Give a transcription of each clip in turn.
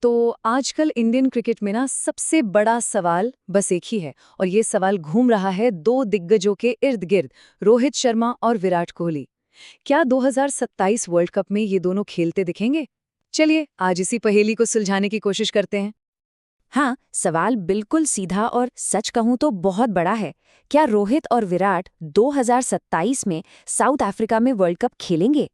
तो आजकल Indian cricket में ना सबसे बड़ा सवाल बस एक ही है और ये सवाल घूम रहा है दो दिग्गजों के इर्द गिर्द, रोहित शर्मा और विराट कोहली। क्या 2027 वर्ल्ड कप में ये दोनों खेलते दिखेंगे? चलिए आज इसी पहेली को सुलझाने की कोशिश करते हैं। हाँ, सवाल बिल्कुल सीधा और सच कहूं तो बहुत बड़ा है। क्या रोहित और विराट 2027 में साउथ अफ्रीका में वर्ल्ड कप खेलेंगे?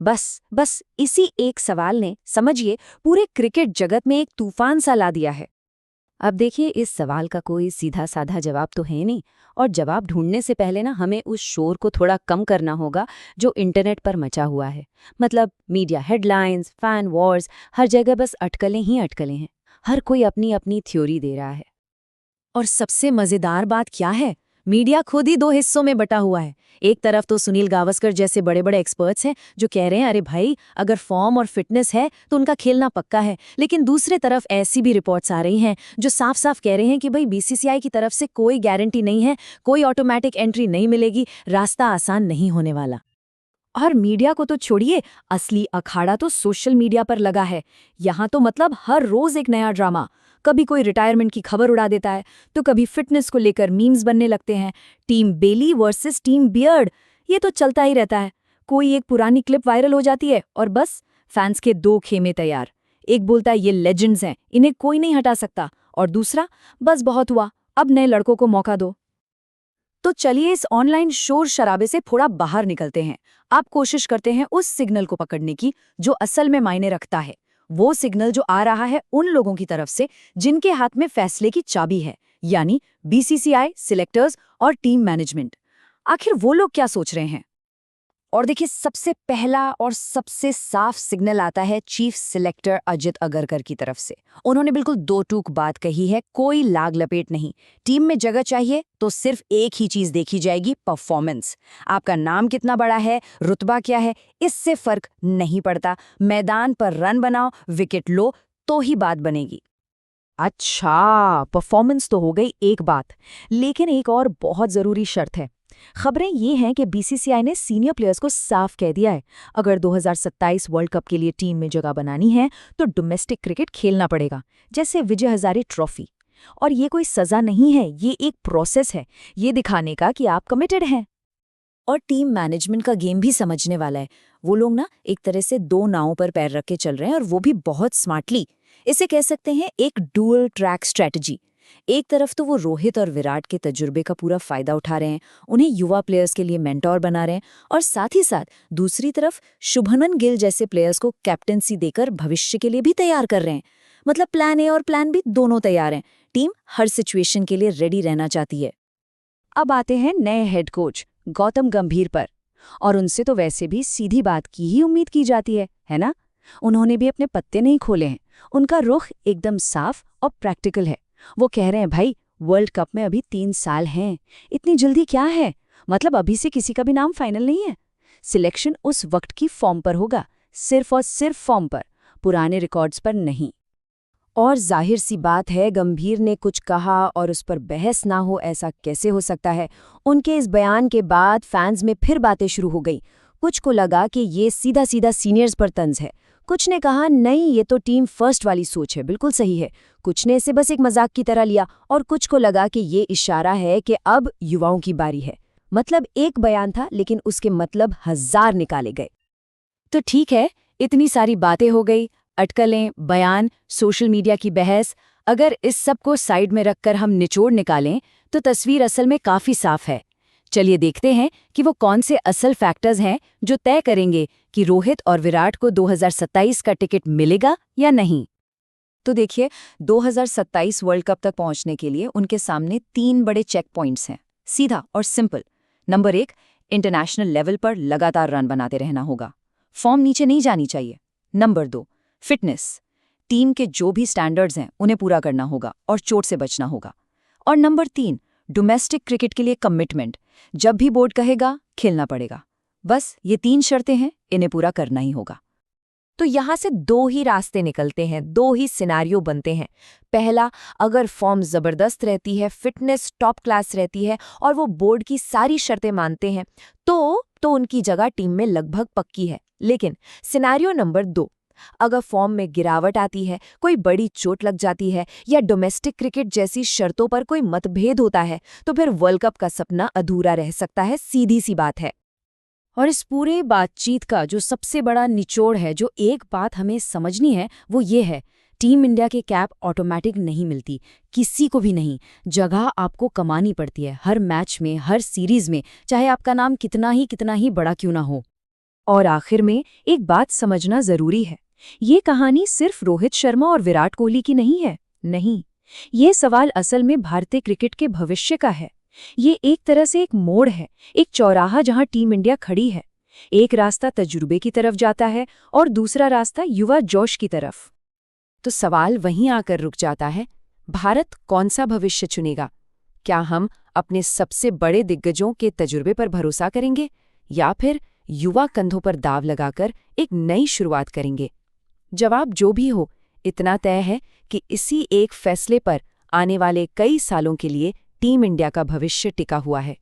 बस इसी एक सवाल ने समझिए पूरे क्रिकेट जगत में एक तूफान सा ला दिया है। अब देखिए, इस सवाल का कोई सीधा साधा जवाब तो है नहीं, और जवाब ढूंढने से पहले ना हमें उस शोर को थोड़ा कम करना होगा जो इंटरनेट पर मचा हुआ है। मतलब मीडिया हेडलाइंस, फैन वॉर्स, हर जगह बस अटकलें ही अटकलें हैं। हर कोई अपनी अपनी थ्योरी दे रहा है। और सबसे मजेदार बात क्या है, मीडिया खुद ही दो हिस्सों में बटा हुआ है। एक तरफ तो सुनील गावस्कर जैसे बड़े बड़े एक्सपर्ट्स हैं जो कह रहे हैं अरे भाई अगर फॉर्म और फिटनेस है तो उनका खेलना पक्का है, लेकिन दूसरे तरफ ऐसी भी रिपोर्ट्स आ रही हैं जो साफ साफ कह रहे हैं कि भाई बीसीसीआई की तरफ से कोई गारंटी नहीं है, कोई ऑटोमेटिक एंट्री नहीं मिलेगी, रास्ता आसान नहीं होने वाला। और मीडिया को तो छोड़िए, असली अखाड़ा तो सोशल मीडिया पर लगा है। यहाँ तो मतलब हर रोज एक नया ड्रामा। कभी कोई रिटायरमेंट की खबर उड़ा देता है, तो कभी फिटनेस को लेकर मीम्स बनने लगते हैं। टीम बेली वर्सेस टीम बियर्ड, ये तो चलता ही रहता है। कोई एक पुरानी क्लिप वायरल हो जाती है और बस फैंस के दो खेमे तैयार। एक बोलता है ये लेजेंड्स हैं, इन्हें कोई नहीं हटा सकता, और दूसरा बस बहुत हुआ, अब नए लड़कों को मौका दो। तो चलिए इस ऑनलाइन शोर शराबे से थोड़ा बाहर निकलते हैं। आप कोशिश करते हैं उस सिग्नल को पकड़ने की जो असल में मायने रखता है। वो सिग्नल जो आ रहा है उन लोगों की तरफ से जिनके हाथ में फैसले की चाबी है, यानी बीसीसीआई, सिलेक्टर्स और टीम मैनेजमेंट। आखिर वो लोग क्या सोच रहे हैं? और देखिए, सबसे पहला और सबसे साफ सिग्नल आता है चीफ सिलेक्टर अजित अगरकर की तरफ से। उन्होंने बिल्कुल दो टूक बात कही है, कोई लाग लपेट नहीं। टीम में जगह चाहिए तो सिर्फ एक ही चीज देखी जाएगी, परफॉर्मेंस। आपका नाम कितना बड़ा है, रुतबा क्या है, इससे फर्क नहीं पड़ता। मैदान पर रन बनाओ, विकेट लो, तो ही बात बनेगी। अच्छा, परफॉर्मेंस तो हो गई एक बात, लेकिन एक और बहुत जरूरी शर्त है। खबरें ये हैं कि बीसीसीआई ने सीनियर प्लेयर्स को साफ कह दिया है, अगर 2027 वर्ल्ड कप के लिए टीम में जगह बनानी है तो डोमेस्टिक क्रिकेट खेलना पड़ेगा, जैसे विजय हजारे ट्रॉफी। और ये कोई सजा नहीं है, ये एक प्रोसेस है, ये दिखाने का कि आप कमिटेड हैं। और टीम मैनेजमेंट का गेम भी समझने वाला है। वो लोग ना एक तरह से दो नावों पर पैर रख के चल रहे हैं, और वो भी बहुत स्मार्टली। इसे कह सकते हैं एक डुअल ट्रैक स्ट्रेटजी। एक तरफ तो वो रोहित और विराट के तजुर्बे का पूरा फायदा उठा रहे हैं, उन्हें युवा प्लेयर्स के लिए मेंटोर बना रहे हैं, और साथ ही साथ दूसरी तरफ शुभमन गिल जैसे प्लेयर्स को कैप्टेंसी देकर भविष्य के लिए भी तैयार कर रहे हैं। मतलब प्लान ए और प्लान बी दोनों तैयार हैं। टीम हर सिचुएशन के लिए रेडी रहना चाहती है। अब आते हैं नए हेड कोच गौतम गंभीर पर, और उनसे तो वैसे भी सीधी बात की ही उम्मीद की जाती है ना? उन्होंने भी अपने पत्ते नहीं खोले हैं। उनका रुख एकदम साफ और प्रैक्टिकल है। वो कह रहे हैं भाई, वर्ल्ड कप में अभी 3 साल हैं, इतनी जल्दी क्या है? मतलब अभी से किसी का भी नाम फाइनल नहीं है। सिलेक्शन उस वक्त की फॉर्म पर होगा, सिर्फ और सिर्फ फॉर्म पर, पुराने रिकॉर्ड्स पर नहीं। और जाहिर सी बात है, गंभीर ने कुछ कहा और उस पर बहस ना हो, ऐसा कैसे हो सकता है? उनके इस बयान के बाद फैंस में फिर बातें शुरू हो गई। कुछ को लगा कि ये सीधा सीधा सीनियर्स पर तंज है, कुछ ने कहा नहीं ये तो टीम फर्स्ट वाली सोच है, बिल्कुल सही है। कुछ ने इसे बस एक मजाक की तरह लिया, और कुछ को लगा कि ये इशारा है कि अब युवाओं की बारी है। मतलब एक बयान था, लेकिन उसके मतलब 1000 निकाले गए। तो ठीक है, इतनी सारी बातें हो गई, अटकलें, बयान, सोशल मीडिया की बहस। अगर इस सब को साइड में रखकर हम निचोड़ निकालें तो तस्वीर असल में काफी साफ है। चलिए देखते हैं कि वो कौन से असल फैक्टर्स हैं जो तय करेंगे कि रोहित और विराट को 2027 का टिकट मिलेगा या नहीं। तो देखिए, 2027 वर्ल्ड कप तक पहुंचने के लिए उनके सामने 3 बड़े चेक पॉइंट्स हैं, सीधा और सिंपल। नंबर 1, इंटरनेशनल लेवल पर लगातार रन बनाते रहना होगा, फॉर्म नीचे नहीं जानी चाहिए। नंबर 2, फिटनेस, टीम के जो भी स्टैंडर्ड्स हैं उन्हें पूरा करना होगा और चोट से बचना होगा। और नंबर 3, डोमेस्टिक क्रिकेट के लिए कमिटमेंट, जब भी बोर्ड कहेगा खेलना पड़ेगा। बस ये 3 शर्तें हैं, इन्हें पूरा करना ही होगा। तो यहाँ से 2 ही रास्ते निकलते हैं, 2 ही सिनारियो बनते हैं। पहला, अगर फॉर्म जबरदस्त रहती है, फिटनेस टॉप क्लास रहती है और वो बोर्ड की सारी शर्तें मानते हैं, तो उनकी जगह टीम में लगभग पक्की है। लेकिन सिनारियो नंबर 2, अगर फॉर्म में गिरावट आती है, कोई बड़ी चोट लग जाती है या डोमेस्टिक क्रिकेट जैसी शर्तों पर कोई मतभेद होता है, तो फिर वर्ल्ड कप का सपना अधूरा रह सकता है। सीधी सी बात है। और इस पूरे बातचीत का जो सबसे बड़ा निचोड़ है, जो एक बात हमें समझनी है, वो ये है, टीम इंडिया की कैप ऑटोमेटिक नहीं मिलती, किसी को भी नहीं। जगह आपको कमानी पड़ती है, हर मैच में, हर सीरीज में, चाहे आपका नाम कितना ही बड़ा क्यों ना हो। और आखिर में एक बात समझना जरूरी है, ये कहानी सिर्फ रोहित शर्मा और विराट कोहली की नहीं है। नहीं, ये सवाल असल में भारतीय क्रिकेट के भविष्य का है। ये एक तरह से एक मोड़ है, एक चौराहा जहां टीम इंडिया खड़ी है। एक रास्ता तजुर्बे की तरफ जाता है और दूसरा रास्ता युवा जोश की तरफ। तो सवाल वहीं आकर रुक जाता है, भारत कौन सा भविष्य चुनेगा? क्या हम अपने सबसे बड़े दिग्गजों के तजुर्बे पर भरोसा करेंगे या फिर युवा कंधों पर दाव लगाकर एक नई शुरुआत करेंगे? जवाब जो भी हो, इतना तय है कि इसी एक फैसले पर आने वाले कई सालों के लिए टीम इंडिया का भविष्य टिका हुआ है।